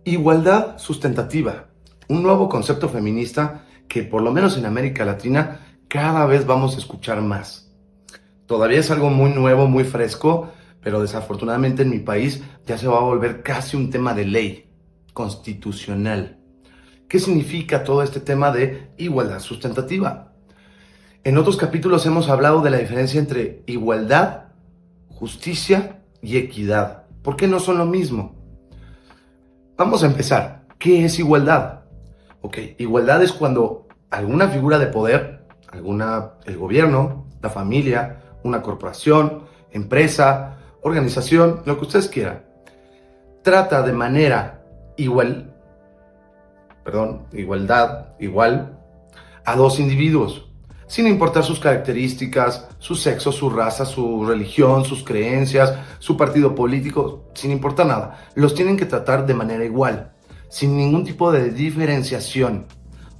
Igualdad sustentativa, un nuevo concepto feminista que por lo menos en América Latina cada vez vamos a escuchar más. Todavía es algo muy nuevo, muy fresco, pero desafortunadamente en mi país ya se va a volver casi un tema de ley constitucional. ¿Qué significa todo este tema de igualdad sustentativa? En otros capítulos hemos hablado de la diferencia entre igualdad, justicia y equidad. ¿Por qué no son lo mismo? Vamos a empezar. ¿Qué es igualdad? Igualdad es cuando alguna figura de poder, el gobierno, la familia, una corporación, empresa, organización, lo que ustedes quieran, trata de manera igual a dos individuos, sin importar sus características, su sexo, su raza, su religión, sus creencias, su partido político, sin importar nada. Los tienen que tratar de manera igual, sin ningún tipo de diferenciación.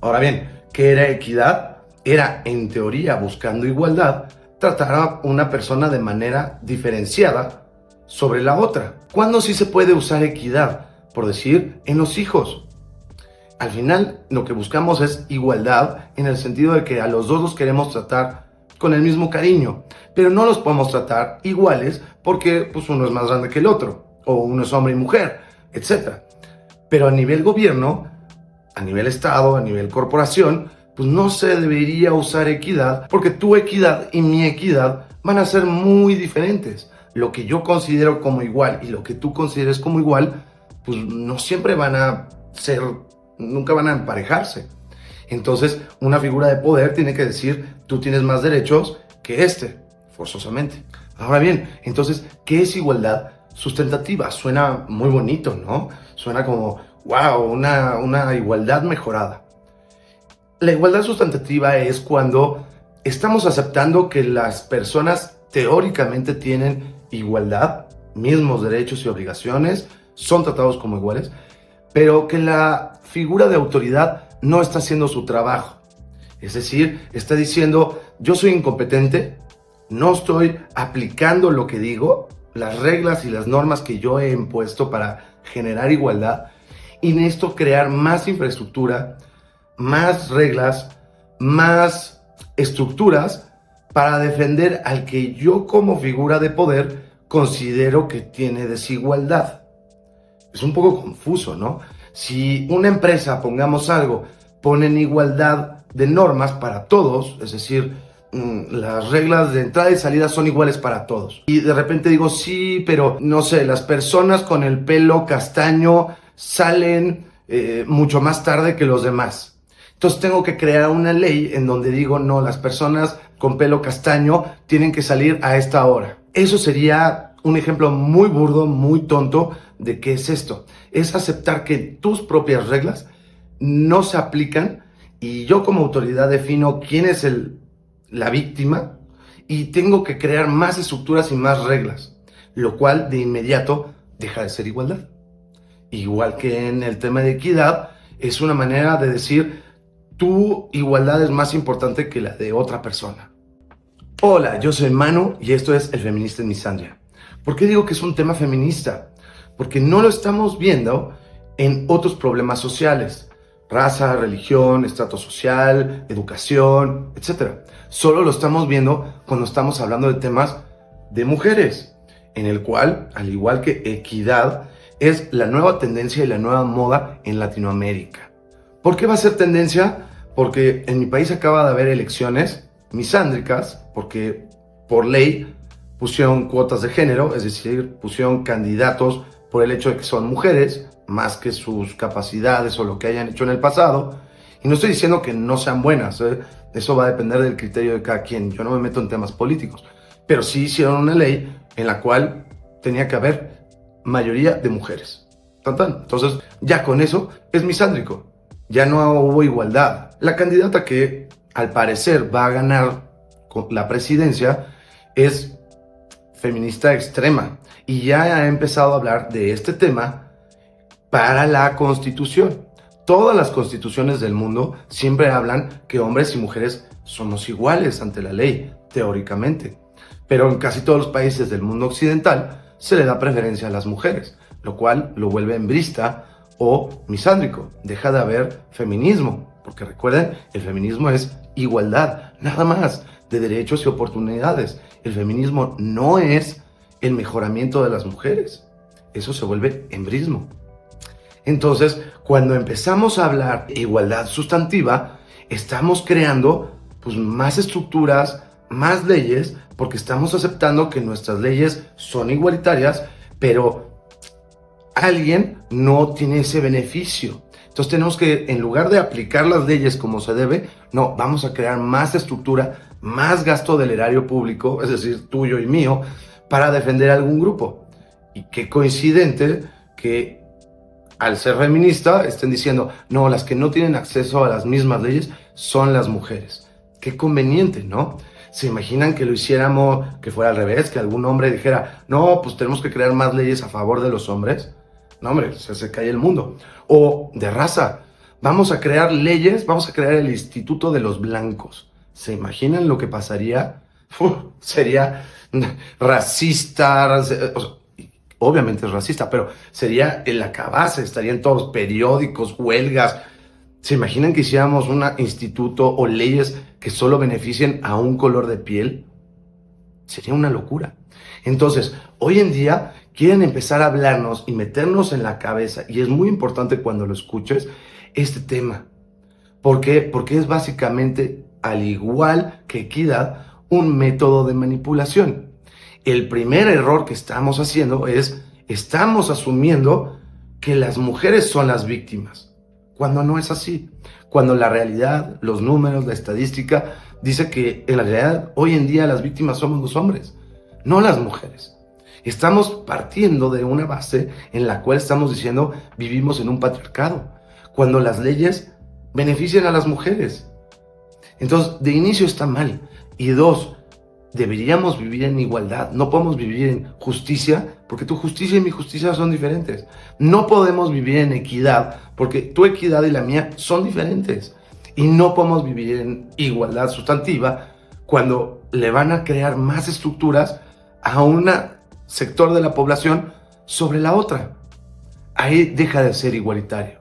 Ahora bien, ¿qué era equidad? Era, en teoría, buscando igualdad, tratar a una persona de manera diferenciada sobre la otra. ¿Cuándo sí se puede usar equidad? Por decir, en los hijos. Al final, lo que buscamos es igualdad en el sentido de que a los dos los queremos tratar con el mismo cariño, pero no los podemos tratar iguales porque pues, uno es más grande que el otro, o uno es hombre y mujer, etc. Pero a nivel gobierno, a nivel Estado, a nivel corporación, pues no se debería usar equidad porque tu equidad y mi equidad van a ser muy diferentes. Lo que yo considero como igual y lo que tú consideres como igual, pues no siempre van a ser, nunca van a emparejarse. Entonces, una figura de poder tiene que decir, tú tienes más derechos que este, forzosamente. Ahora bien, entonces, ¿qué es igualdad sustentativa? Suena muy bonito, ¿no? Suena como, wow, una igualdad mejorada. La igualdad sustentativa es cuando estamos aceptando que las personas teóricamente tienen igualdad, mismos derechos y obligaciones, son tratados como iguales, pero que la figura de autoridad no está haciendo su trabajo. Es decir, está diciendo, yo soy incompetente, no estoy aplicando lo que digo, las reglas y las normas que yo he impuesto para generar igualdad, y necesito crear más infraestructura, más reglas, más estructuras para defender al que yo como figura de poder considero que tiene desigualdad. Es un poco confuso, ¿no? Si una empresa, pongamos algo, pone en igualdad de normas para todos, es decir, las reglas de entrada y salida son iguales para todos. Y de repente digo, sí, pero no sé, las personas con el pelo castaño salen mucho más tarde que los demás. Entonces tengo que crear una ley en donde digo, no, las personas con pelo castaño tienen que salir a esta hora. Eso sería un ejemplo muy burdo, muy tonto de qué es esto. Es aceptar que tus propias reglas no se aplican y yo como autoridad defino quién es la víctima y tengo que crear más estructuras y más reglas, lo cual de inmediato deja de ser igualdad. Igual que en el tema de equidad, es una manera de decir tu igualdad es más importante que la de otra persona. Hola, yo soy Manu y esto es El Feminista en Misandria. ¿Por qué digo que es un tema feminista? Porque no lo estamos viendo en otros problemas sociales. Raza, religión, estrato social, educación, etc. Solo lo estamos viendo cuando estamos hablando de temas de mujeres, en el cual, al igual que equidad, es la nueva tendencia y la nueva moda en Latinoamérica. ¿Por qué va a ser tendencia? Porque en mi país acaba de haber elecciones misándricas, porque por ley pusieron cuotas de género, es decir, pusieron candidatos por el hecho de que son mujeres, más que sus capacidades o lo que hayan hecho en el pasado. Y no estoy diciendo que no sean buenas, eso va a depender del criterio de cada quien, yo no me meto en temas políticos, pero sí hicieron una ley en la cual tenía que haber mayoría de mujeres. Entonces, ya con eso es misándrico. Ya no hubo igualdad. La candidata que al parecer va a ganar la presidencia es feminista extrema y ya ha empezado a hablar de este tema para la Constitución. Todas las constituciones del mundo siempre hablan que hombres y mujeres somos iguales ante la ley, teóricamente. Pero en casi todos los países del mundo occidental se le da preferencia a las mujeres, lo cual lo vuelve hembrista O misándrico, deja de haber feminismo, porque recuerden, el feminismo es igualdad, nada más, de derechos y oportunidades. El feminismo no es el mejoramiento de las mujeres, eso se vuelve embrismo. Entonces, cuando empezamos a hablar de igualdad sustantiva, estamos creando pues, más estructuras, más leyes, porque estamos aceptando que nuestras leyes son igualitarias, pero alguien no tiene ese beneficio. Entonces tenemos que, en lugar de aplicar las leyes como se debe, no, vamos a crear más estructura, más gasto del erario público, es decir, tuyo y mío, para defender a algún grupo. Y qué coincidente que al ser feminista estén diciendo, no, las que no tienen acceso a las mismas leyes son las mujeres. Qué conveniente, ¿no? ¿Se imaginan que lo hiciéramos, que fuera al revés, que algún hombre dijera, no, pues tenemos que crear más leyes a favor de los hombres? No, hombre, se cae el mundo. O de raza, vamos a crear leyes, vamos a crear el Instituto de los Blancos. ¿Se imaginan lo que pasaría? Sería racista, obviamente es racista, pero sería el acabarse, estarían todos los periódicos, huelgas. ¿Se imaginan que hiciéramos un instituto o leyes que solo beneficien a un color de piel? Sería una locura. Entonces, hoy en día quieren empezar a hablarnos y meternos en la cabeza, y es muy importante cuando lo escuches, este tema. ¿Por qué? Porque es básicamente, al igual que equidad, un método de manipulación. El primer error que estamos haciendo es, estamos asumiendo que las mujeres son las víctimas, cuando no es así. Cuando la realidad, los números, la estadística, dice que en la realidad hoy en día las víctimas somos los hombres, no las mujeres. Estamos partiendo de una base en la cual estamos diciendo vivimos en un patriarcado, cuando las leyes benefician a las mujeres. Entonces, de inicio está mal. Y dos, deberíamos vivir en igualdad. No podemos vivir en justicia, porque tu justicia y mi justicia son diferentes. No podemos vivir en equidad, porque tu equidad y la mía son diferentes. Y no podemos vivir en igualdad sustantiva cuando le van a crear más estructuras a un sector de la población sobre la otra. Ahí deja de ser igualitario.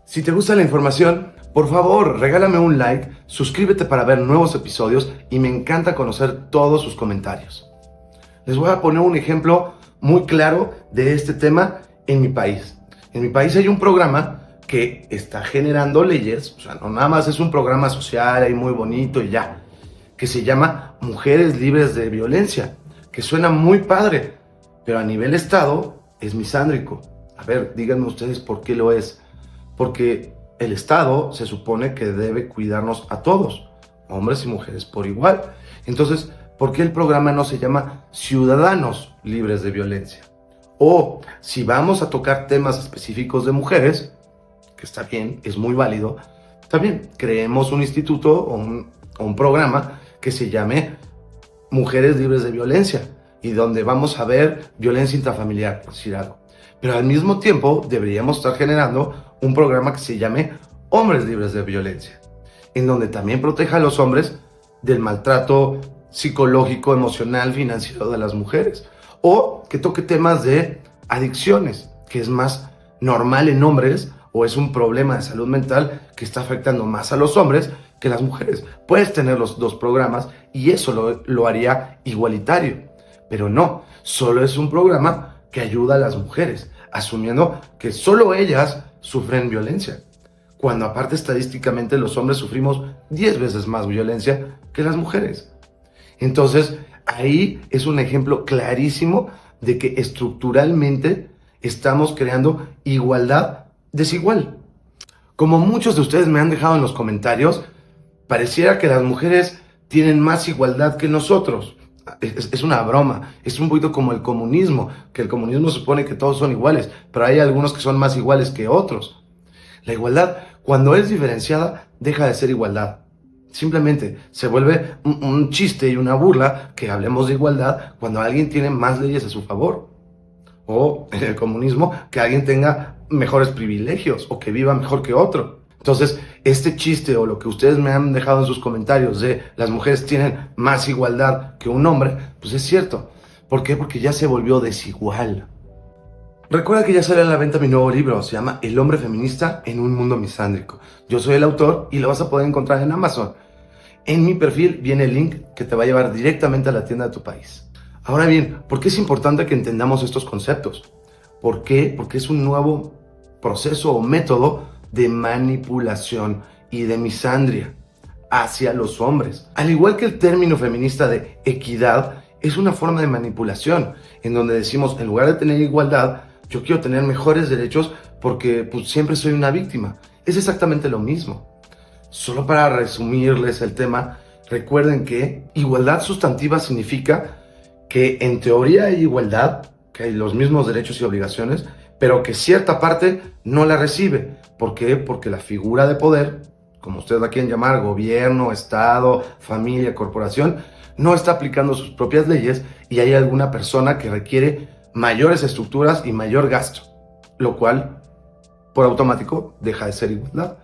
Si te gusta la información, por favor, regálame un like, suscríbete para ver nuevos episodios y me encanta conocer todos sus comentarios. Les voy a poner un ejemplo muy claro de este tema en mi país. En mi país hay un programa que está generando leyes, o sea, no nada más es un programa social ahí muy bonito y ya, que se llama Mujeres Libres de Violencia, que suena muy padre, pero a nivel Estado es misándrico. A ver, díganme ustedes por qué lo es. Porque el Estado se supone que debe cuidarnos a todos, hombres y mujeres por igual. Entonces, ¿por qué el programa no se llama Ciudadanos Libres de Violencia? O si vamos a tocar temas específicos de mujeres, que está bien, es muy válido, también creemos un instituto o un programa que se llame Mujeres Libres de Violencia, y donde vamos a ver violencia intrafamiliar, por decir algo. Pero al mismo tiempo deberíamos estar generando un programa que se llame Hombres Libres de Violencia, en donde también proteja a los hombres del maltrato psicológico, emocional, financiero de las mujeres, o que toque temas de adicciones, que es más normal en hombres, o es un problema de salud mental que está afectando más a los hombres que a las mujeres. Puedes tener los dos programas y eso lo haría igualitario, pero no, solo es un programa que ayuda a las mujeres, asumiendo que solo ellas sufren violencia, cuando aparte estadísticamente los hombres sufrimos 10 veces más violencia que las mujeres. Entonces, ahí es un ejemplo clarísimo de que estructuralmente estamos creando igualdad desigual. Como muchos de ustedes me han dejado en los comentarios, pareciera que las mujeres tienen más igualdad que nosotros. Es una broma, es un poquito como el comunismo, que el comunismo supone que todos son iguales, pero hay algunos que son más iguales que otros. La igualdad, cuando es diferenciada, deja de ser igualdad. Simplemente se vuelve un chiste y una burla que hablemos de igualdad cuando alguien tiene más leyes a su favor. O en el comunismo, que alguien tenga mejores privilegios o que viva mejor que otro. Entonces, este chiste o lo que ustedes me han dejado en sus comentarios de las mujeres tienen más igualdad que un hombre, pues es cierto. ¿Por qué? Porque ya se volvió desigual. Recuerda que ya sale a la venta mi nuevo libro, se llama El hombre feminista en un mundo misándrico. Yo soy el autor y lo vas a poder encontrar en Amazon. En mi perfil viene el link que te va a llevar directamente a la tienda de tu país. Ahora bien, ¿por qué es importante que entendamos estos conceptos? ¿Por qué? Porque es un nuevo proceso o método de manipulación y de misandria hacia los hombres. Al igual que el término feminista de equidad, es una forma de manipulación en donde decimos, en lugar de tener igualdad, yo quiero tener mejores derechos porque pues, siempre soy una víctima. Es exactamente lo mismo. Solo para resumirles el tema, recuerden que igualdad sustantiva significa que en teoría hay igualdad, que hay los mismos derechos y obligaciones, pero que cierta parte no la recibe. ¿Por qué? Porque la figura de poder, como ustedes la quieren llamar, gobierno, estado, familia, corporación, no está aplicando sus propias leyes y hay alguna persona que requiere mayores estructuras y mayor gasto, lo cual por automático deja de ser igualdad.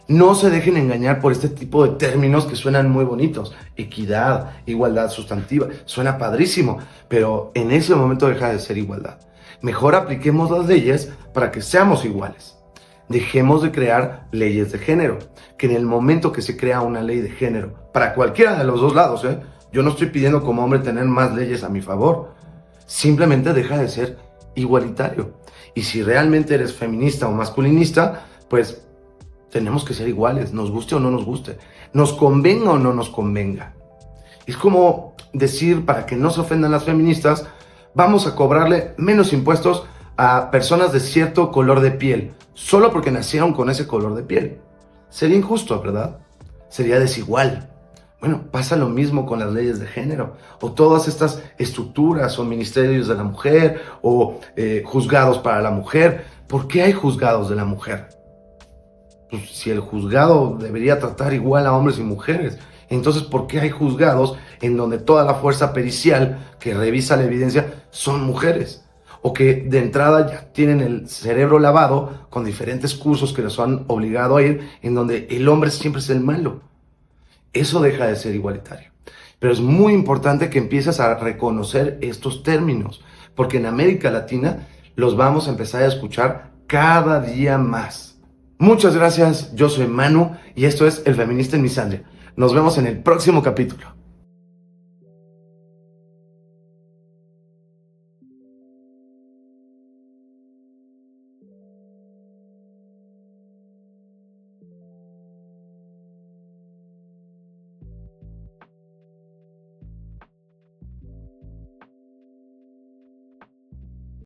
No se dejen engañar por este tipo de términos que suenan muy bonitos. Equidad, igualdad sustantiva, suena padrísimo, pero en ese momento deja de ser igualdad. Mejor apliquemos las leyes para que seamos iguales. Dejemos de crear leyes de género, que en el momento que se crea una ley de género, para cualquiera de los dos lados, yo no estoy pidiendo como hombre tener más leyes a mi favor, simplemente deja de ser igualitario. Y si realmente eres feminista o masculinista, pues tenemos que ser iguales, nos guste o no nos guste, nos convenga o no nos convenga. Es como decir, para que no se ofendan las feministas, vamos a cobrarle menos impuestos a personas de cierto color de piel, solo porque nacieron con ese color de piel. Sería injusto, ¿verdad? Sería desigual. Bueno, pasa lo mismo con las leyes de género, o todas estas estructuras, o ministerios de la mujer, o juzgados para la mujer. ¿Por qué hay juzgados de la mujer? Pues si el juzgado debería tratar igual a hombres y mujeres, entonces ¿por qué hay juzgados en donde toda la fuerza pericial que revisa la evidencia son mujeres? O que de entrada ya tienen el cerebro lavado con diferentes cursos que les han obligado a ir, en donde el hombre siempre es el malo. Eso deja de ser igualitario. Pero es muy importante que empieces a reconocer estos términos, porque en América Latina los vamos a empezar a escuchar cada día más. Muchas gracias, yo soy Manu y esto es El Feminista en Misandria. Nos vemos en el próximo capítulo.